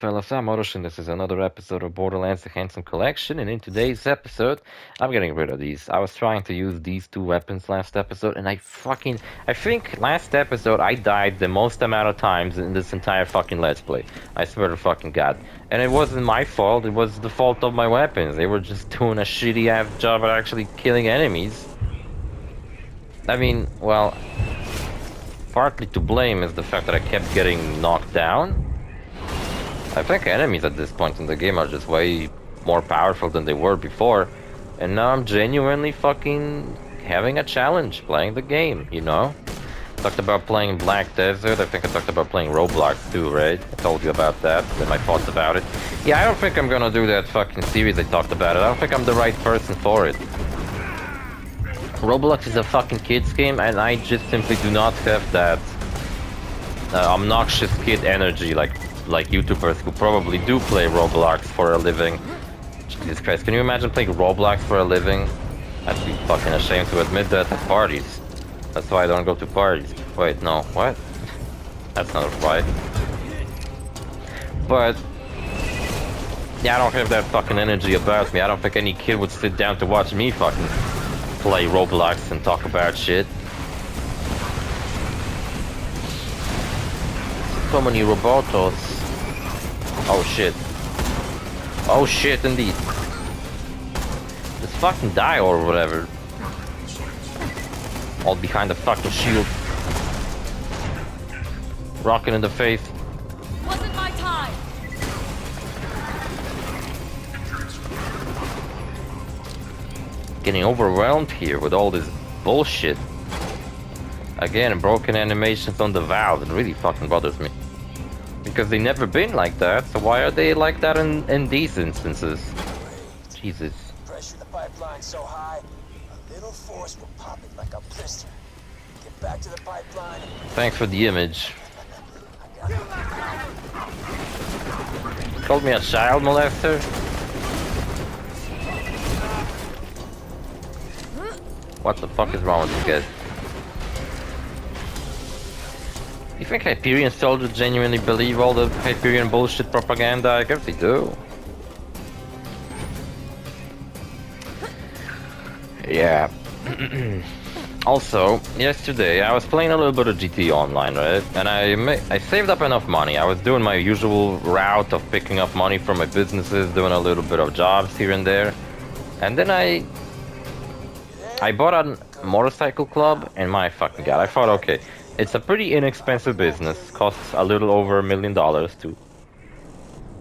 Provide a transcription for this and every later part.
Fellas, I'm OrosZ, and this is another episode of Borderlands The Handsome Collection, and in today's episode, I'm getting rid of these. I was trying to use these two weapons last episode, and I think last episode I died the most amount of times in this entire fucking Let's Play. I swear to fucking God. And it wasn't my fault, it was the fault of my weapons. They were just doing a shitty-ass job at actually killing enemies. I mean, well, partly to blame is the fact that I kept getting knocked down. I think enemies at this point in the game are just way more powerful than they were before, and now I'm genuinely fucking having a challenge playing the game, you know? Talked about playing Black Desert, I think I talked about playing Roblox too, right? I told you about that, and my thoughts about it. Yeah, I don't think I'm gonna do that fucking series I talked about it. I don't think I'm the right person for it. Roblox is a fucking kids game, and I just simply do not have that obnoxious kid energy like YouTubers who probably do play Roblox for a living. Jesus Christ, can you imagine playing Roblox for a living? I'd be fucking ashamed to admit that at parties. That's why I don't go to parties. Wait, no, what? That's not right. But yeah, I don't have that fucking energy about me. I don't think any kid would sit down to watch me fucking play Roblox and talk about shit. So many robotos. Oh shit. Oh shit, indeed. Just fucking die or whatever. All behind the fucking shield. Rocking in the face. Wasn't my time. Getting overwhelmed here with all this bullshit. Again, broken animations on the valve. It really fucking bothers me. Because they never been like that, so why are they like that in these instances? Jesus. Pressure the pipeline so high, a little force will pop it like a blister. Get back to the pipeline. Thanks for the image. Called me a child molester? What the fuck is wrong with this guy? You think Hyperion soldiers genuinely believe all the Hyperion bullshit propaganda? I guess they do. Yeah. Also, yesterday I was playing a little bit of GT Online, right? And I saved up enough money. I was doing my usual route of picking up money from my businesses, doing a little bit of jobs here and there. And then I bought a motorcycle club, and my fucking God, I thought, okay, it's a pretty inexpensive business. Costs a little over $1 million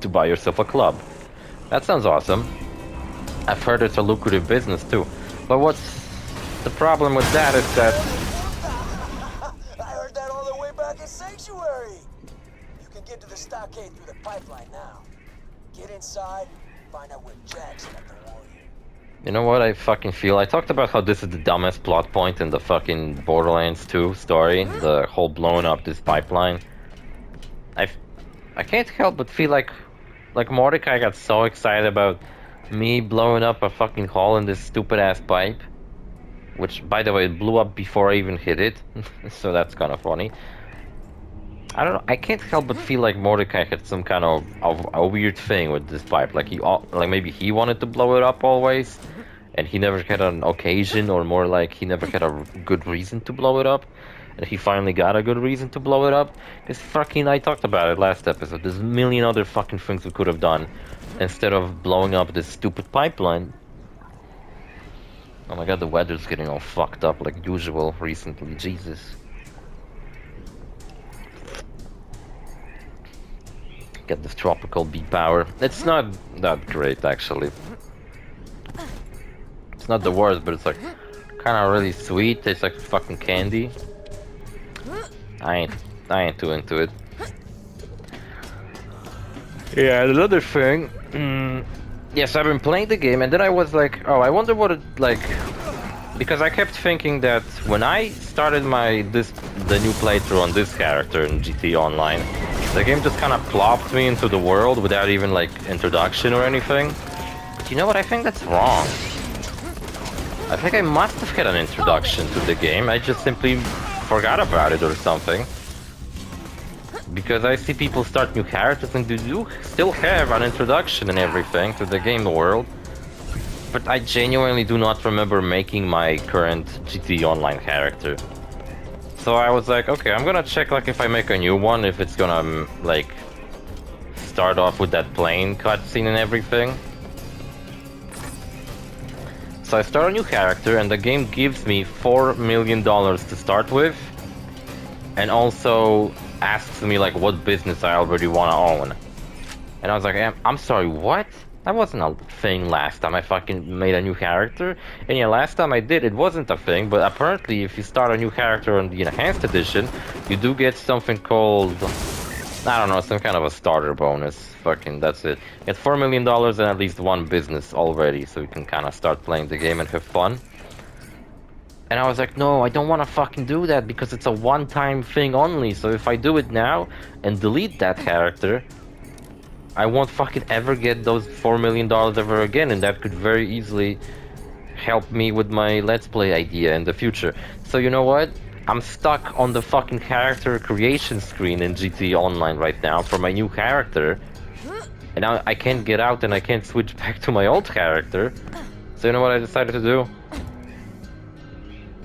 to buy yourself a club. That sounds awesome. I've heard it's a lucrative business too. But what's the problem with that is that... I heard that all the way back in Sanctuary. You can get to the stockade through the pipeline now. Get inside, find out where Jack's got the warrior. You know what I fucking feel? I talked about how this is the dumbest plot point in the fucking Borderlands 2 story, the whole blowing up this pipeline. I can't help but feel like Mordecai got so excited about me blowing up a fucking hole in this stupid ass pipe, which by the way it blew up before I even hit it, so that's kind of funny. I don't know. I can't help but feel like Mordecai had some kind of a weird thing with this pipe. Like maybe he wanted to blow it up always, and he never had an occasion, or more like he never had a good reason to blow it up, and he finally got a good reason to blow it up. Because fucking, I talked about it last episode. There's a million other fucking things we could have done instead of blowing up this stupid pipeline. Oh my God, the weather's getting all fucked up like usual recently. Jesus. Get this tropical bee power. It's not that great actually. It's not the worst, but it's like kind of really sweet. Tastes like fucking candy. I ain't too into it. Yeah, another thing. Yes, I've been playing the game, and then I was like, oh, I wonder what it like. Because I kept thinking that when I started the new playthrough on this character in GT Online, the game just kind of plopped me into the world without even like introduction or anything. But you know what? I think that's wrong. I think I must have had an introduction to the game. I just simply forgot about it or something. because I see people start new characters and they do still have an introduction and everything to the game world. But I genuinely do not remember making my current GT Online character. So I was like, okay, I'm gonna check like if I make a new one, if it's gonna like start off with that plane cutscene and everything. So I start a new character and the game gives me $4 million to start with. And also asks me like what business I already want to own. And I was like, I'm sorry, what? That wasn't a thing last time I fucking made a new character. And yeah, last time I did, it wasn't a thing, but apparently if you start a new character on the Enhanced Edition, you do get something called, I don't know, some kind of a starter bonus. Fucking, that's it. You get $4 million and at least one business already, so you can kind of start playing the game and have fun. And I was like, no, I don't want to fucking do that because it's a one-time thing only. So if I do it now and delete that character, I won't fucking ever get those $4 million ever again. And that could very easily help me with my Let's Play idea in the future. So you know what? I'm stuck on the fucking character creation screen in GT Online right now for my new character. And now I can't get out and I can't switch back to my old character. So you know what I decided to do?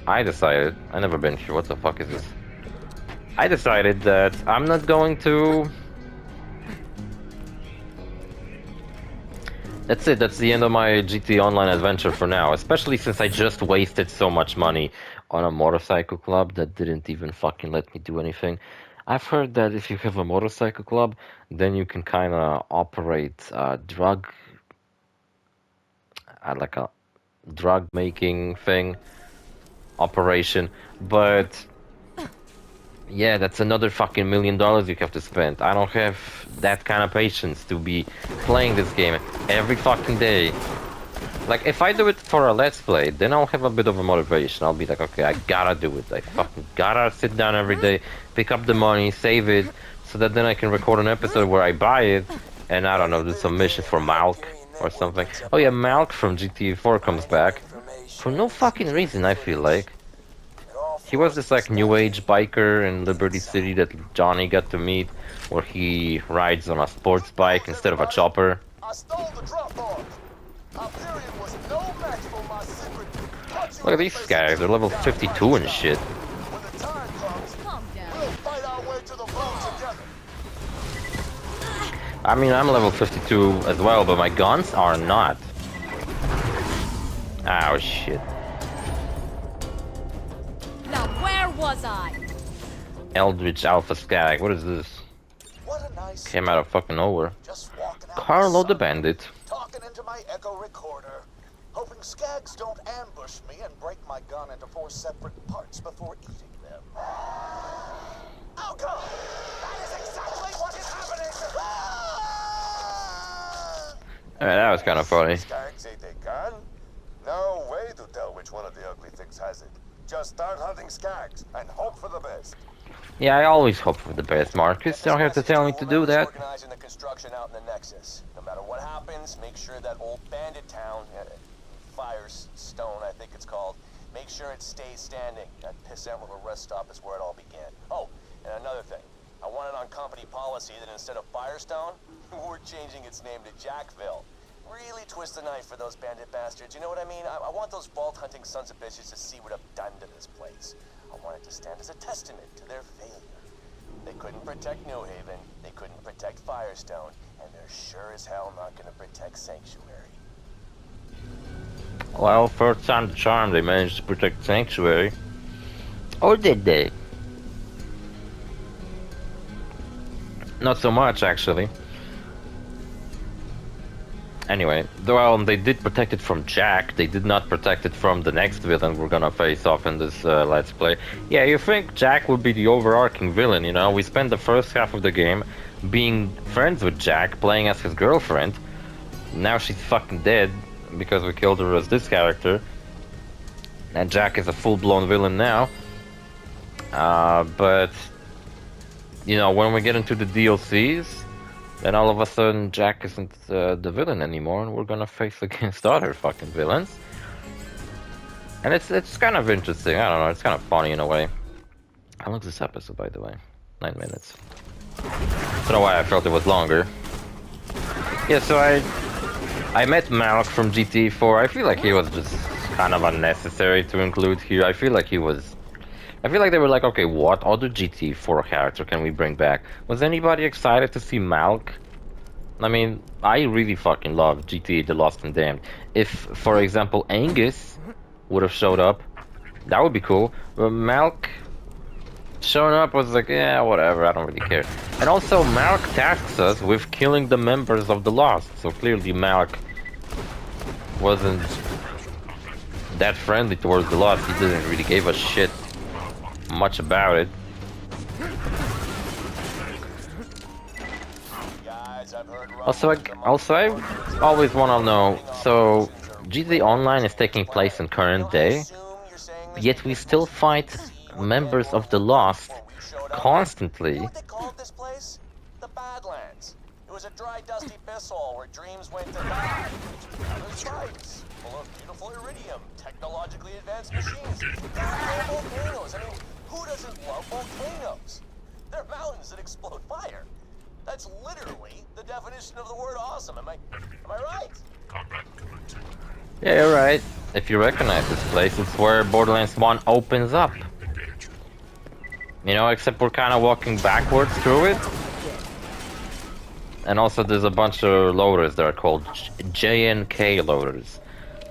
I never been here, what the fuck is this? I decided that I'm not going to... That's it, that's the end of my GT Online adventure for now, especially since I just wasted so much money on a motorcycle club that didn't even fucking let me do anything. I've heard that if you have a motorcycle club, then you can kinda operate like a drug making thing. Operation, but yeah, that's another fucking $1 million you have to spend. I don't have that kind of patience to be playing this game every fucking day. Like, if I do it for a Let's Play, then I'll have a bit of a motivation. I'll be like, okay, I gotta do it. I fucking gotta sit down every day, pick up the money, save it, so that then I can record an episode where I buy it, and I don't know, do some missions for Malk or something. Oh yeah, Malk from GTA 4 comes back. For no fucking reason, I feel like. He was this like new age biker in Liberty City that Johnny got to meet, where he rides on a sports bike instead of a chopper. Look at these guys, they're level 52 and shit. I mean, I'm level 52 as well, but my guns are not. Oh shit. Now where was I? Eldritch Alpha Skag, what is this? Came out of fucking nowhere. Carlo the Bandit. Talking into my echo recorder, hoping skags don't ambush me and break my gun into 4 separate parts before eating them. Oh god! That is exactly what is happening! Alright, that was kind of funny. Skags ate a gun? No way to tell which one of the ugly things has it. Just start hunting skags and hope for the best. Yeah, I always hope for the best, Marcus. You don't have to tell me to do that. Organizing the construction out in the Nexus. No matter what happens, make sure that old bandit town, Fyrestone, I think it's called, make sure it stays standing. That piss little rest stop is where it all began. Oh, and another thing. I want it on company policy that instead of Fyrestone, we're changing its name to Jackville. Really twist the knife for those bandit bastards, you know what I mean? I want those vault-hunting sons of bitches to see what I've done to this place. I want it to stand as a testament to their failure. They couldn't protect New Haven, they couldn't protect Fyrestone, and they're sure as hell not gonna protect Sanctuary. Well, first time the charm, they managed to protect Sanctuary. Or did they? Not so much, actually. Anyway, well, they did protect it from Jack, they did not protect it from the next villain we're gonna face off in this Let's Play. Yeah, you think Jack would be the overarching villain, you know? We spent the first half of the game being friends with Jack, playing as his girlfriend. Now she's fucking dead because we killed her as this character. And Jack is a full-blown villain now. But, you know, when we get into the DLCs, then all of a sudden Jack isn't the villain anymore, and we're gonna face against other fucking villains. And it's kind of interesting, I don't know, it's kind of funny in a way. How long is this episode, by the way? 9 minutes. That's why I felt it was longer. Yeah, so I met Malk from GTA 4. I feel like he was just kind of unnecessary to include here. I feel like they were like, okay, what other GTA 4 character can we bring back? Was anybody excited to see Malk? I mean, I really fucking love GTA The Lost and Damned. If, for example, Angus would have showed up, that would be cool. But Malk showing up was like, yeah, whatever, I don't really care. And also, Malk tasks us with killing the members of the Lost, so clearly Malk wasn't that friendly towards the Lost. He didn't really give a shit much about it. Also, I always want to know, so GTA Online is taking place in current day, yet we still fight members of the Lost constantly. You know what they called this place? The Badlands. It was a dry, dusty pisshole where dreams went to die. There's fights, full of beautiful iridium, technologically advanced machines, goddamn volcanoes. I mean, who doesn't love volcanoes? They're mountains that explode fire. That's literally the definition of the word awesome. Am I right? Yeah, you're right. If you recognize this place, it's where Borderlands 1 opens up. You know, except we're kind of walking backwards through it. And also there's a bunch of loaders that are called JNK loaders.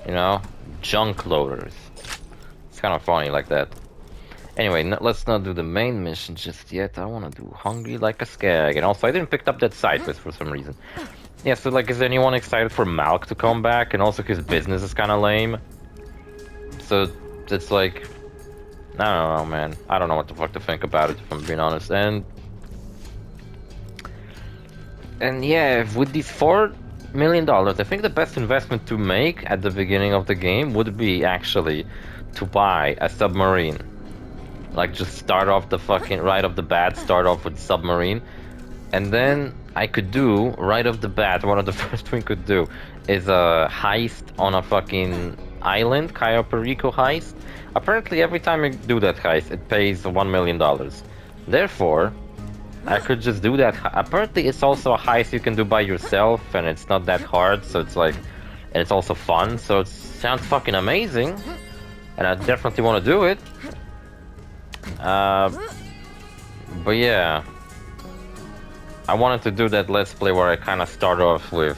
You know? Junk loaders. It's kind of funny like that. Anyway, let's not do the main mission just yet. I want to do Hungry Like a Skag. And also, I didn't pick up that side quest for some reason. Yeah, so like, is anyone excited for Malk to come back? And also, his business is kind of lame. So, it's like... I don't know, man. I don't know what the fuck to think about it, if I'm being honest. And yeah, with these $4 million, I think the best investment to make at the beginning of the game would be actually to buy a submarine. Like, just start off the fucking, right off the bat, start off with submarine. And then I could do, right off the bat, one of the first we could do is a heist on a fucking island, Cayo Perico heist. Apparently, every time you do that heist, it pays $1 million. Therefore, I could just do that. Apparently, it's also a heist you can do by yourself, and it's not that hard, so it's like... And it's also fun, so it sounds fucking amazing. And I definitely want to do it. But yeah, I wanted to do that Let's Play where I kind of start off with,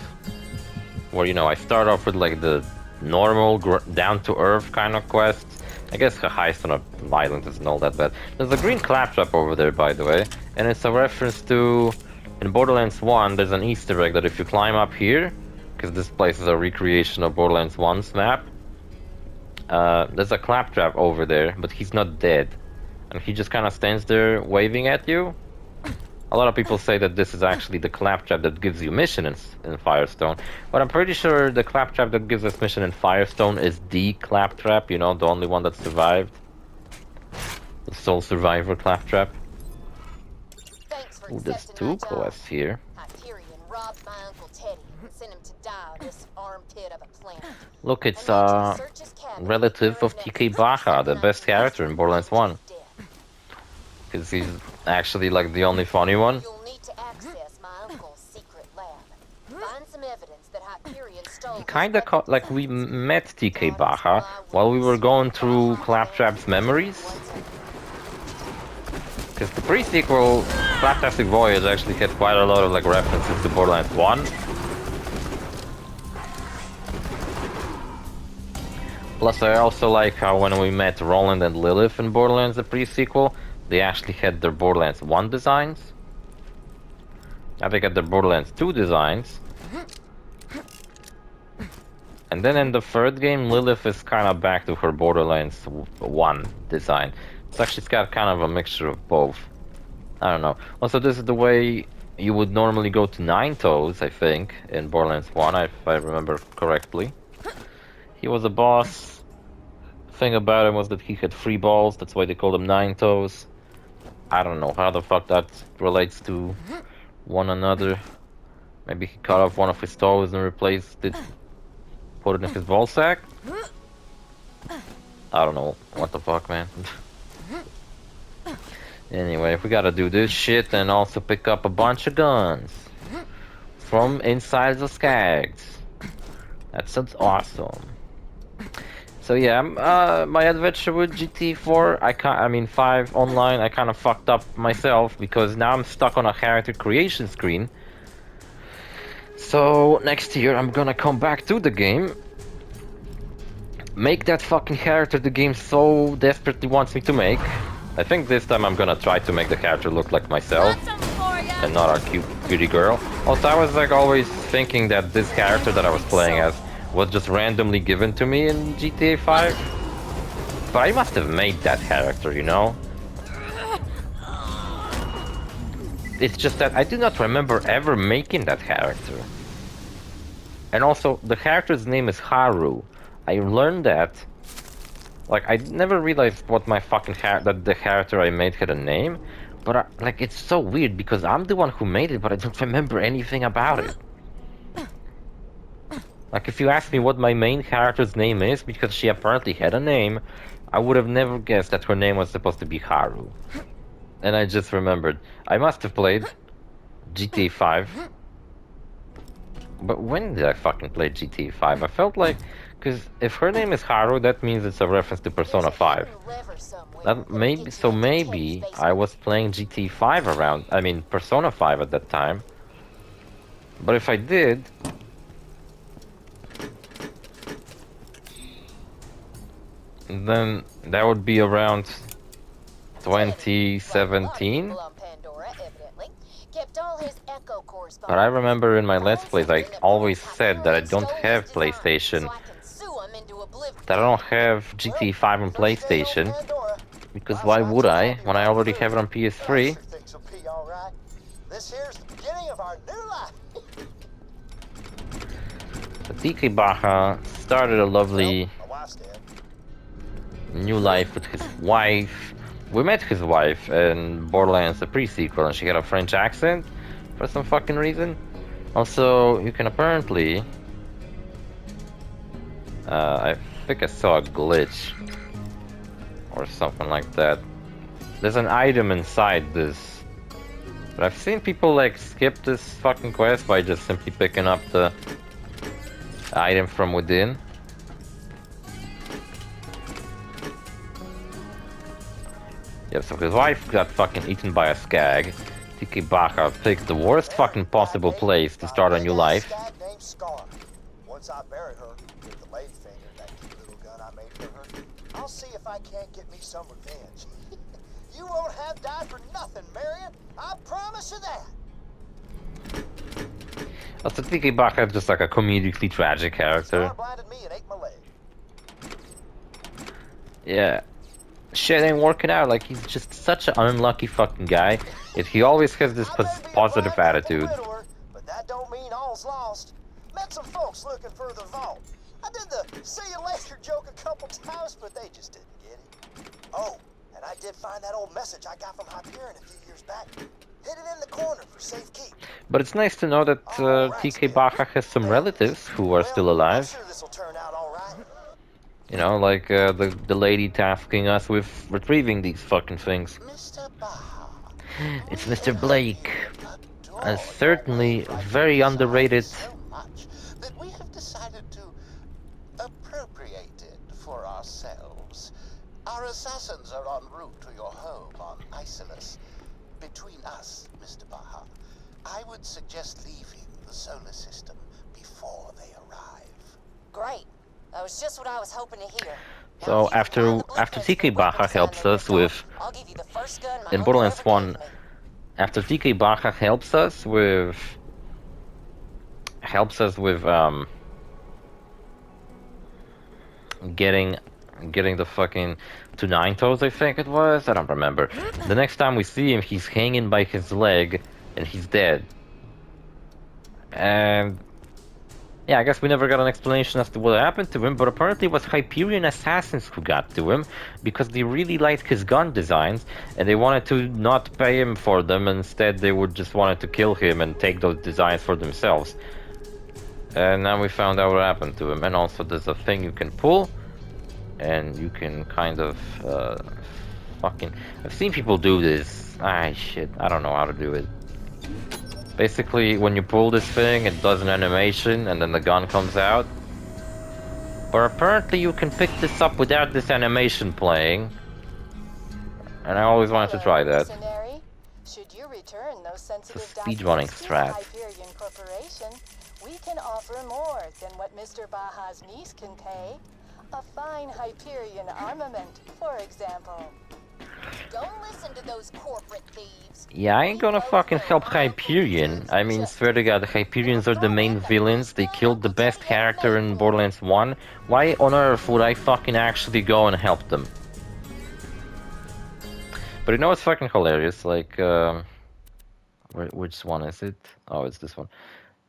where, you know, I start off with like the normal down-to-earth kind of quests. I guess a heist on an island isn't all that bad. There's a green claptrap over there, by the way, and it's a reference to, in Borderlands 1, there's an Easter egg that if you climb up here, because this place is a recreation of Borderlands 1's map, there's a claptrap over there, but he's not dead. And he just kind of stands there waving at you. A lot of people say that this is actually the claptrap that gives you mission in Fyrestone. But I'm pretty sure the claptrap that gives us mission in Fyrestone is the claptrap, you know, the only one that survived. The sole survivor claptrap. Ooh, there's two quests here. Hyperion robbed my Uncle Teddy and sent him to die on this armpit of a planet. Look, it's a relative of TK Baja, the best character in Borderlands 1. Because he's actually like the only funny one. You'll need to access my uncle's secret lab. Find some evidence that Hyperion stole. Kinda like we met TK Baja while we were going through Claptrap's memories. Because the pre-sequel, Claptastic Voyage, actually had quite a lot of like references to Borderlands 1. Plus, I also like how when we met Roland and Lilith in Borderlands, the pre-sequel, they actually had their Borderlands 1 designs. Now they got their Borderlands 2 designs. And then in the third game, Lilith is kind of back to her Borderlands 1 design. It's actually got kind of a mixture of both. I don't know. Also, this is the way you would normally go to Nine Toes, I think, in Borderlands 1, if I remember correctly. He was a boss. The thing about him was that he had 3 balls, that's why they called him Nine Toes. I don't know how the fuck that relates to one another. Maybe he cut off one of his toes and replaced it, put it in his ball sack? I don't know. What the fuck, man? Anyway, we gotta do this shit and also pick up a bunch of guns from inside the skags. That sounds awesome. So yeah, my adventure with GT4, I mean 5 online, I kind of fucked up myself because now I'm stuck on a character creation screen. So next year I'm gonna come back to the game, make that fucking character the game so desperately wants me to make. I think this time I'm gonna try to make the character look like myself and not a cutie girl. Also, I was like always thinking that this character that I was playing as was just randomly given to me in GTA 5. But I must have made that character, you know? It's just that I do not remember ever making that character. And also, the character's name is Haru. I learned that. Like, I never realized what my fucking that the character I made had a name. But, like, it's so weird because I'm the one who made it, but I don't remember anything about it. Like, if you ask me what my main character's name is, because she apparently had a name, I would have never guessed that her name was supposed to be Haru. And I just remembered. I must have played GTA 5. But when did I fucking play GTA 5? I felt like... Because if her name is Haru, that means it's a reference to Persona 5. That maybe I was playing GTA 5 around... I mean, Persona 5 at that time. But if I did... then that would be around 2017. But I remember in my Let's Plays I always said that I don't have PlayStation. That I don't have GTA 5 on PlayStation. Because why would I when I already have it on PS3? So DK Baja started a lovely new life with his wife. We met his wife in Borderlands the pre-sequel and she had a French accent for some fucking reason. Also, you can apparently... I think I saw a glitch or something like that. There's an item inside this. But I've seen people like skip this fucking quest by just simply picking up the item from within. Yeah, so his wife got fucking eaten by a skag. TK Baja picked the worst fucking possible place to start a new life. Once I bury her with the lady finger, that cute little gun I made for her, I'll see if I can't get me some revenge. You won't have died for nothing, Marion. I promise you that. Also, TK Baja is just like a comedically tragic character. Me and ate my leg. Yeah. Shit ain't working out, like he's just such an unlucky fucking guy. Yet he always has this positive attitude. But that don't mean all's lost. Met some folks looking for the vault. I did the see you later joke a couple times, but they just didn't get it. Oh, and I did find that old message I got from Hyperion a few years back. Hid it in the corner for safekeep. But it's nice to know that TK Baja has some relatives who are still alive. I'm sure this'll turn out all right. You know, like the lady tasking us with retrieving these fucking things. Mr. Baja. It's Mr. Blake. And certainly very underrated. So much that we have decided to appropriate it for ourselves. Our assassins are en route to your home on Isolus. Between us, Mr. Baja, I would suggest leaving the solar system before they arrive. Great. That was just what I was hoping to hear. So after TK Baja helps us with in Borderlands 1, after TK Baja helps us with getting the fucking to 9 toes, I think it was. I don't remember. The next time we see him, he's hanging by his leg and he's dead. And yeah, I guess we never got an explanation as to what happened to him, but apparently it was Hyperion assassins who got to him because they really liked his gun designs and they wanted to not pay him for them. Instead, they would just wanted to kill him and take those designs for themselves. And now we found out what happened to him. And also there's a thing you can pull and you can kind of fucking... I've seen people do this Ah, shit. I don't know how to do it. Basically, when you pull this thing, it does an animation, and then the gun comes out. But apparently you can pick this up without this animation playing. And I always wanted to try that. Mercenary. Should you return those sensitive speedrunning documents to strat. the Hyperion Corporation, we can offer more than what Mr. Baja's niece can pay. A fine Hyperion armament, for example. Don't listen to those corporate thieves. Yeah, I ain't gonna fucking help Hyperion. I mean, swear to God, the Hyperions are the main villains. They killed the best character in Borderlands 1. Why on earth would I fucking actually go and help them? But you know what's fucking hilarious? Like, which one is it? Oh, it's this one.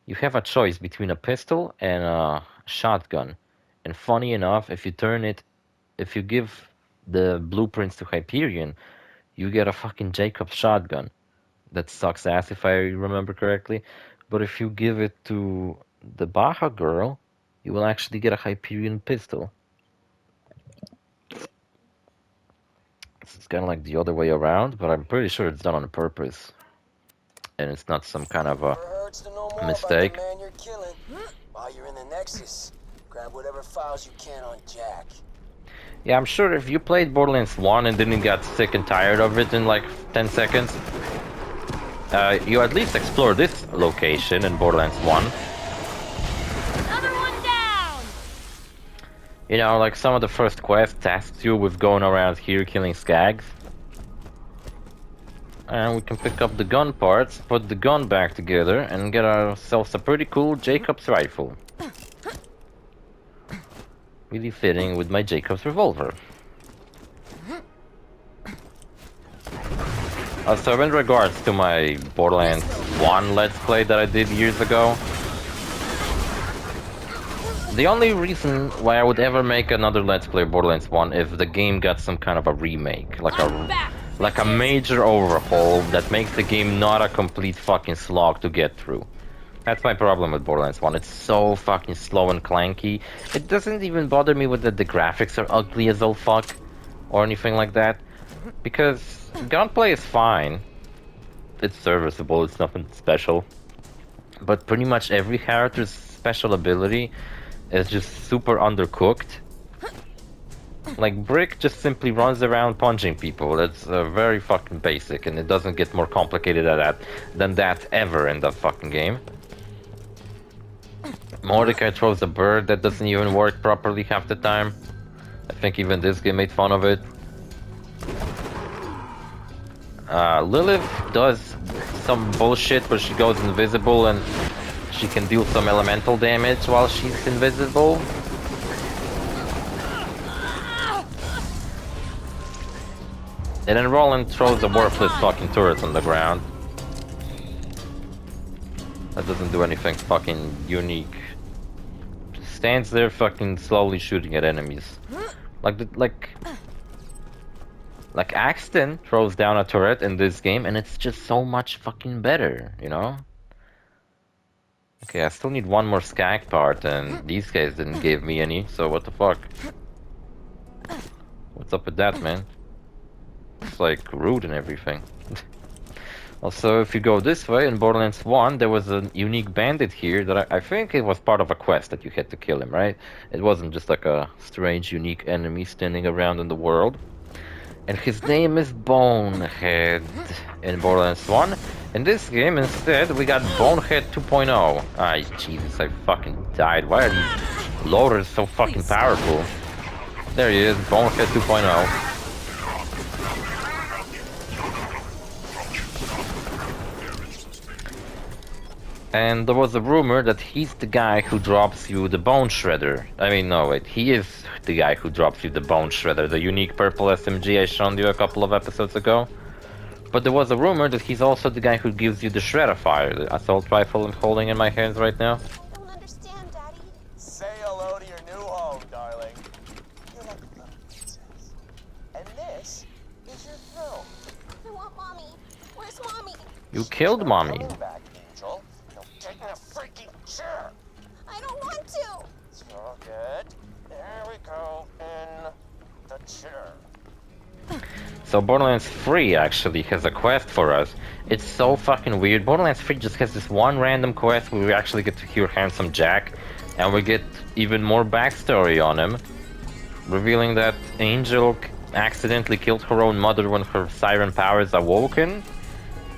You have a choice between a pistol and a shotgun. And funny enough, if you give the blueprints to Hyperion, you get a fucking Jacob's shotgun. That sucks ass if I remember correctly. But if you give it to the Baja girl, you will actually get a Hyperion pistol. It's kind of like the other way around, but I'm pretty sure it's done on purpose. And it's not some kind of a mistake. Man you're killing. While you're in the Nexus, grab whatever files you can on Jack. Yeah, I'm sure if you played Borderlands 1 and didn't get sick and tired of it in like 10 seconds, you at least explore this location in Borderlands 1. Another one down! You know, like some of the first quests tasks you with going around here killing skags. And we can pick up the gun parts, put the gun back together, and get ourselves a pretty cool Jacobs rifle. Really fitting with my Jacobs revolver. So in regards to my Borderlands 1 Let's Play that I did years ago, the only reason why I would ever make another Let's Play Borderlands 1 if the game got some kind of a remake, like a major overhaul that makes the game not a complete fucking slog to get through. That's my problem with Borderlands 1. It's so fucking slow and clanky. It doesn't even bother me with that the graphics are ugly as all fuck or anything like that, because gunplay is fine. It's serviceable, it's nothing special. But pretty much every character's special ability is just super undercooked. Like, Brick just simply runs around punching people. That's very fucking basic, and it doesn't get more complicated than that ever in the fucking game. Mordecai throws a bird that doesn't even work properly half the time. I think even this game made fun of it. Lilith does some bullshit where she goes invisible and she can deal some elemental damage while she's invisible. And then Roland throws a worthless fucking turret on the ground. That doesn't do anything fucking unique. Just stands there fucking slowly shooting at enemies. Like Axton throws down a turret in this game and it's just so much fucking better, you know? Okay, I still need one more skag part and these guys didn't give me any, so what the fuck? What's up with that, man? It's like rude and everything. Also, if you go this way, in Borderlands 1, there was a unique bandit here that I think it was part of a quest that you had to kill him, right? It wasn't just like a strange, unique enemy standing around in the world. And his name is Bonehead in Borderlands 1. In this game, instead, we got Bonehead 2.0. Ah, Jesus, I fucking died. Why are these loaders so fucking powerful? There he is, Bonehead 2.0. And there was a rumor that he's the guy who drops you the Bone Shredder. I mean, no, wait, he is the guy who drops you the Bone Shredder, the unique purple SMG I showed you a couple of episodes ago. But there was a rumor that he's also the guy who gives you the Shredder Fire, the assault rifle I'm holding in my hands right now. I don't understand, Daddy. Say hello to your new home, darling. You're like a little princess. And this is your throne. I want Mommy. Where's Mommy? You killed Mommy. Coming back, Angel. Now get in a freaking chair. I don't want to. It's all good. There we go in the chair. So Borderlands 3 actually has a quest for us. It's so fucking weird. Borderlands 3 just has this one random quest where we actually get to hear Handsome Jack, and we get even more backstory on him, revealing that Angel accidentally killed her own mother when her siren powers awoken,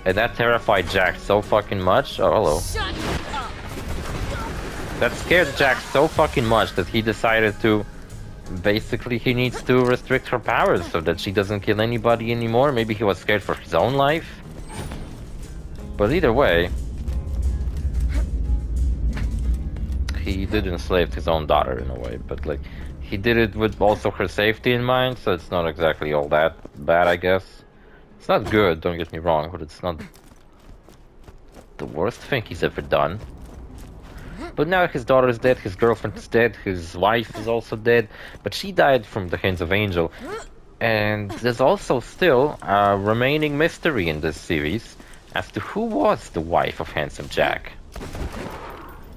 and that terrified Jack so fucking much. Oh, hello. Shut up! That scared Jack so fucking much that he decided to... Basically, he needs to restrict her powers so that she doesn't kill anybody anymore. Maybe he was scared for his own life. But either way... He did enslave his own daughter in a way, but like... He did it with also her safety in mind, so it's not exactly all that bad, I guess. It's not good, don't get me wrong, but it's not the worst thing he's ever done. But now his daughter is dead, his girlfriend is dead, his wife is also dead, but she died from the hands of Angel. And there's also still a remaining mystery in this series as to who was the wife of Handsome Jack.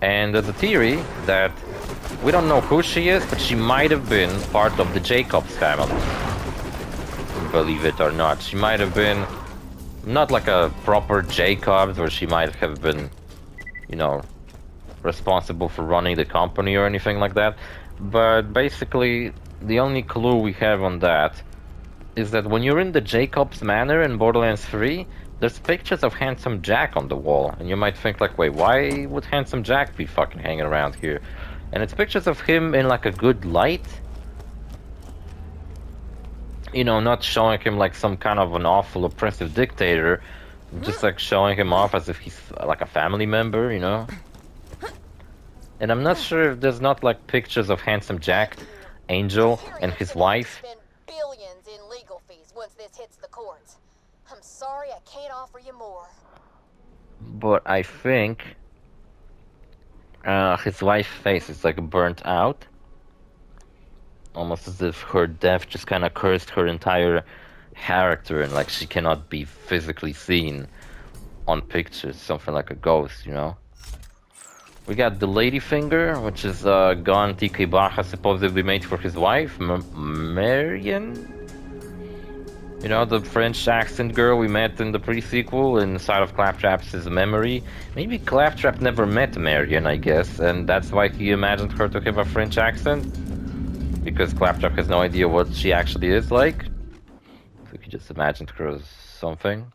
And there's a theory that we don't know who she is, but she might have been part of the Jacobs family. Believe it or not. She might have been not like a proper Jacobs, where she might have been, you know, responsible for running the company or anything like that. But basically, the only clue we have on that is that when you're in the Jacobs Manor in Borderlands 3, there's pictures of Handsome Jack on the wall. And you might think like, wait, why would Handsome Jack be fucking hanging around here? And it's pictures of him in like a good light. You know, not showing him like some kind of an awful oppressive dictator. Just like showing him off as if he's like a family member, you know? And I'm not sure if there's not like pictures of Handsome Jack, Angel, and his wife. Spend billions in legal fees once this hits the courts. I'm sorry I can't offer you more. But I think his wife's face is like burnt out. Almost as if her death just kind of cursed her entire character, and like she cannot be physically seen on pictures, something like a ghost, you know? We got the Ladyfinger, which is a gun TK Baja supposedly made for his wife, Marion? You know, the French accent girl we met in the pre-sequel inside of Claptrap's memory. Maybe Claptrap never met Marion, I guess, and that's why he imagined her to have a French accent. Because Claptrap has no idea what she actually is like. So he just imagined her as something.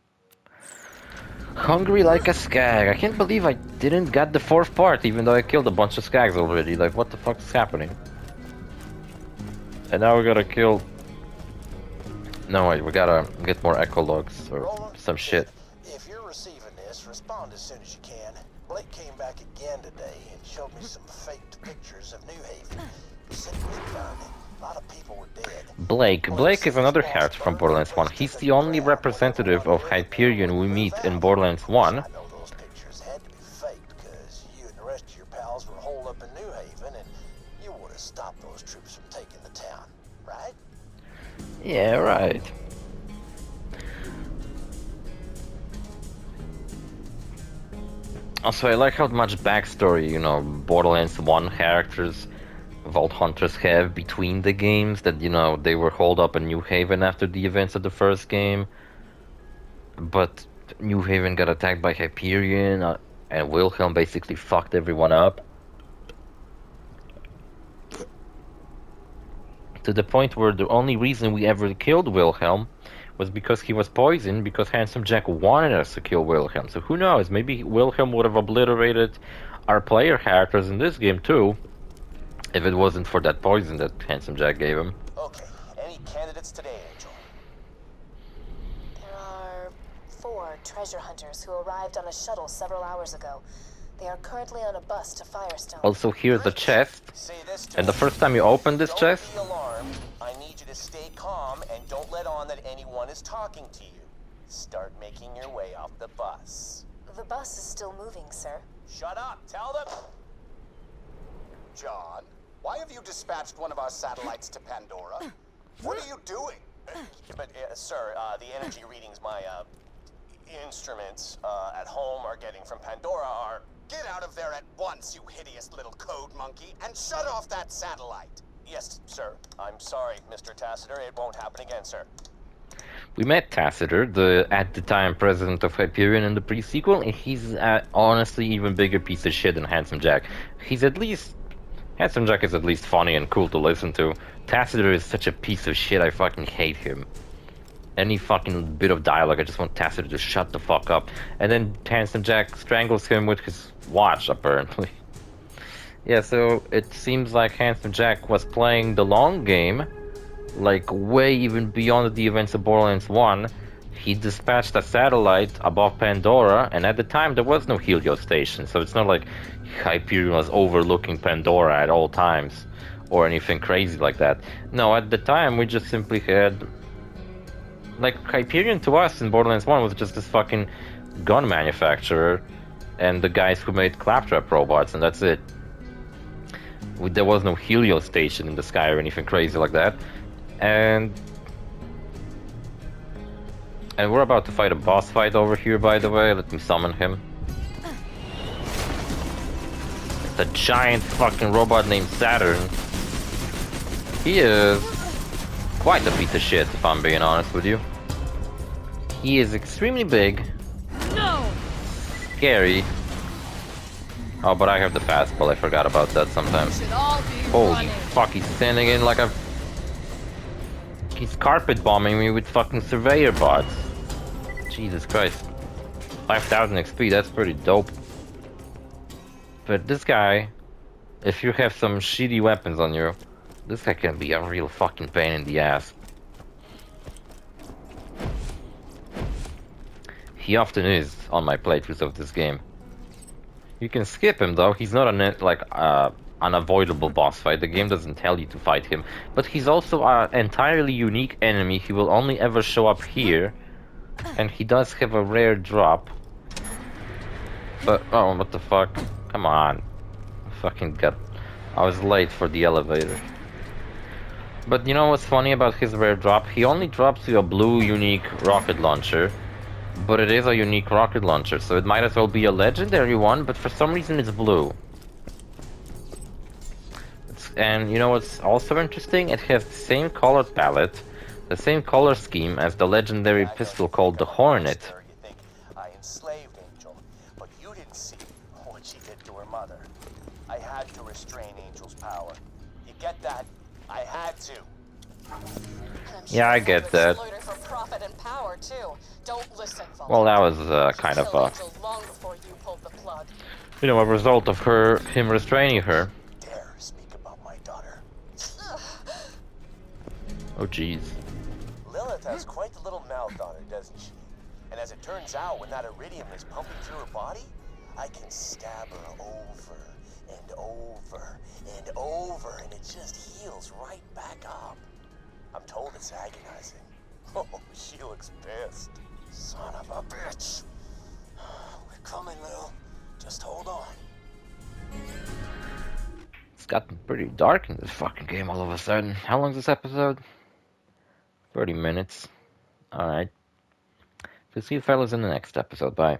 Hungry like a skag. I can't believe I didn't get the fourth part, even though I killed a bunch of skags already. Like, what the fuck is happening? And now we gotta kill... No, wait, we gotta get more echo logs or some shit. If you're receiving this, respond as soon as you can. Blake came back again today and showed me some faked pictures of New Haven. He said it was burning. A lot of people were dead. Blake is another character from Borderlands 1. He's the only representative of Hyperion we meet in Borderlands 1. I know those pictures had to be faked because you and the rest of your pals were holed up in New Haven and you would have stopped those troops from taking the town, right? Yeah, right. Also, I like how much backstory, you know, Borderlands 1 characters, Vault Hunters have between the games, that, you know, they were holed up in New Haven after the events of the first game, but New Haven got attacked by Hyperion, and Wilhelm basically fucked everyone up. To the point where the only reason we ever killed Wilhelm was because he was poisoned, because Handsome Jack wanted us to kill Wilhelm. So who knows, maybe Wilhelm would have obliterated our player characters in this game too, if it wasn't for that poison that Handsome Jack gave him. Okay, any candidates today, Angel? There are 4 treasure hunters who arrived on a shuttle several hours ago. They are currently on a bus to Fyrestone. Also, here's the chest, Say this to and the me. first time you open this chest, Don't be alarmed. I need you to stay calm and don't let on that anyone is talking to you. Start making your way off the bus. The bus is still moving, sir. Shut up, tell them. John, why have you dispatched one of our satellites to Pandora? What are you doing? But, sir, the energy readings my, instruments, at home are getting from Pandora are... Get out of there at once, you hideous little code monkey, and shut off that satellite. Yes, sir. I'm sorry, Mr. Tassiter. It won't happen again, sir. We met Tacitor, the at the time president of Hyperion in the pre-sequel, and he's honestly even bigger piece of shit than Handsome Jack. Handsome Jack is at least funny and cool to listen to. Tacitor is such a piece of shit, I fucking hate him. Any fucking bit of dialogue, I just want Tacitor to shut the fuck up. And then Handsome Jack strangles him with his watch, apparently. Yeah, so it seems like Handsome Jack was playing the long game, like way even beyond the events of Borderlands 1. He dispatched a satellite above Pandora, and at the time there was no Helio station, so it's not like Hyperion was overlooking Pandora at all times, or anything crazy like that. No, at the time we just simply had... Like, Hyperion to us in Borderlands 1 was just this fucking gun manufacturer, and the guys who made claptrap robots, and that's it. There was no Helio station in the sky or anything crazy like that. And we're about to fight a boss fight over here, by the way. Let me summon him. It's a giant fucking robot named Saturn. He is quite a piece of shit, if I'm being honest with you. He is extremely big. No! Scary. Oh, but I have the fastball. I forgot about that sometimes. Should all be Holy running. fuck, he's standing in like a... He's carpet bombing me with fucking surveyor bots. Jesus Christ. 5,000 XP, that's pretty dope. But this guy, if you have some shitty weapons on you, this guy can be a real fucking pain in the ass. He often is on my playthroughs of this game. You can skip him though, he's not an unavoidable boss fight. The game doesn't tell you to fight him, but he's also an entirely unique enemy. He will only ever show up here, and he does have a rare drop. But oh, what the fuck? Come on, I was late for the elevator. But you know what's funny about his rare drop? He only drops you a blue unique rocket launcher, but it is a unique rocket launcher, so it might as well be a legendary one, but for some reason it's blue. And you know what's also interesting? It has the same color palette, the same color scheme as the legendary pistol called the Hornet. You think I enslaved Angel, but you didn't see what she did to her mother. I had to restrain Angel's power. You get that? I had to. Yeah, I get that. For profit and power too. Don't listen, Well, that was kind of a, Angel long before you pulled the plug. you know, a result of him restraining her. Dare speak about my daughter. Oh jeez. Lilith has quite the little mouth on her, doesn't she? And as it turns out, when that iridium is pumping through her body, I can stab her over and over and over, and it just heals right back up. I'm told it's agonizing. Oh, she looks pissed. Son of a bitch. We're coming, Lil. Just hold on. It's gotten pretty dark in this fucking game all of a sudden. How long is this episode? 30 minutes. Alright. So see you fellas in the next episode. Bye.